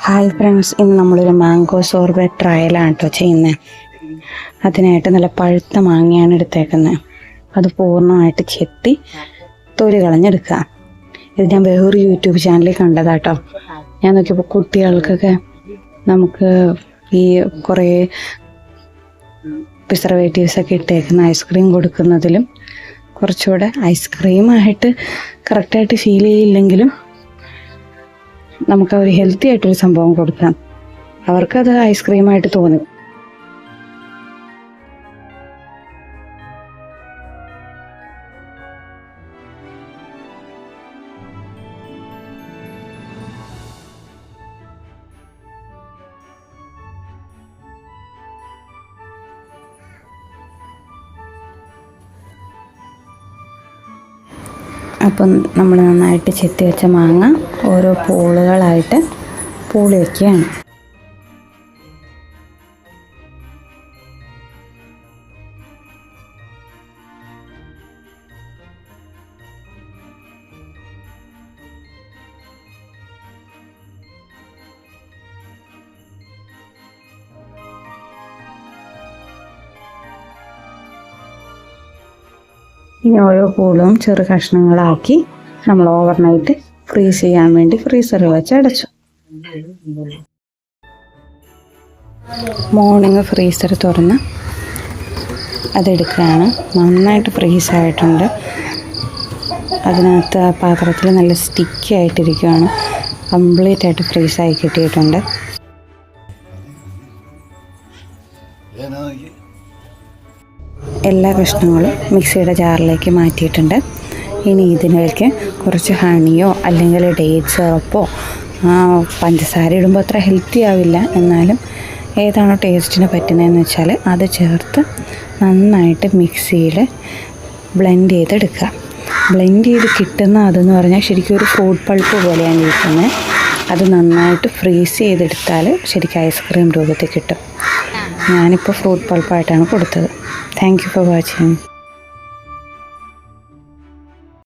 Hi friends, ഇന്ന് നമ്മളൊരു mango സോർബറ്റ് ട്രയലാണ് കേട്ടോ ചെയ്യുന്നത്. അതിനായിട്ട് നല്ല പഴുത്ത മാങ്ങയാണ് എടുത്തേക്കുന്നത്. അത് പൂർണ്ണമായിട്ട് ചെത്തി തൊലി കളഞ്ഞെടുക്കുക. ഇത് ഞാൻ വേറൊരു യൂട്യൂബ് ചാനലിൽ കണ്ടതാട്ടോ. ഞാൻ നോക്കിയപ്പോൾ കുട്ടികൾക്കൊക്കെ നമുക്ക് ഈ കുറേ പ്രിസർവേറ്റീവ്സൊക്കെ ഇട്ടേക്കുന്ന ഐസ്ക്രീം കൊടുക്കുന്നതിലും കുറച്ചുകൂടെ ഐസ്ക്രീമായിട്ട് കറക്റ്റായിട്ട് ഫീൽ ചെയ്യില്ലെങ്കിലും നമുക്ക് ഒരു ഹെൽത്തി ആയിട്ടൊരു സംഭവം കൊടുക്കാം. അവർക്കത് ഐസ്ക്രീമായിട്ട് തോന്നും. അപ്പം നമ്മൾ നന്നായിട്ട് ചെത്തി വെച്ച മാങ്ങ ഓരോ പൂളുകളായിട്ട് പൂളി വയ്ക്കുകയാണ്. ഇനി ഓരോ പൂളും ചെറു കഷ്ണങ്ങളാക്കി നമ്മൾ ഓവർനൈറ്റ് ഫ്രീസ് ചെയ്യാൻ വേണ്ടി ഫ്രീസറിൽ വെച്ച് അടച്ചു. മോർണിംഗ് ഫ്രീസർ തുറന്ന് അതെടുക്കുകയാണ്. നന്നായിട്ട് ഫ്രീസായിട്ടുണ്ട്. അതിനകത്ത് ആ പാത്രത്തിൽ നല്ല സ്റ്റിക്കി ആയിട്ടിരിക്കുകയാണ്. കംപ്ലീറ്റ് ആയിട്ട് ഫ്രീസായി കിട്ടിയിട്ടുണ്ട്. എല്ലാ കഷ്ണങ്ങളും മിക്സിയുടെ ജാറിലേക്ക് മാറ്റിയിട്ടുണ്ട്. ഇനി ഇതിലേക്ക് കുറച്ച് ഹണിയോ അല്ലെങ്കിൽ ഡേറ്റ്സ് സിറപ്പോ പഞ്ചസാര ഇടുമ്പോൾ അത്ര ഹെൽത്തി ആവില്ല, എന്നാലും ഏതാണോ ടേസ്റ്റിന് പറ്റുന്നതെന്ന് വെച്ചാൽ അത് ചേർത്ത് നന്നായിട്ട് മിക്സിയിൽ ബ്ലെൻഡ് ചെയ്തെടുക്കുക. ബ്ലെൻഡ് ചെയ്ത് കിട്ടുന്ന അതെന്ന് പറഞ്ഞാൽ ശരിക്കും ഒരു ഫ്രൂട്ട് പൾപ്പ് പോലെയാണ് ഇരിക്കുന്നത്. അത് നന്നായിട്ട് ഫ്രീസ് ചെയ്തെടുത്താൽ ശരിക്കും ഐസ്ക്രീം രൂപത്തിൽ കിട്ടും. ഞാനിപ്പോൾ ഫ്രൂട്ട് പൾപ്പായിട്ടാണ് കൊടുത്തത്. Thank you for watching.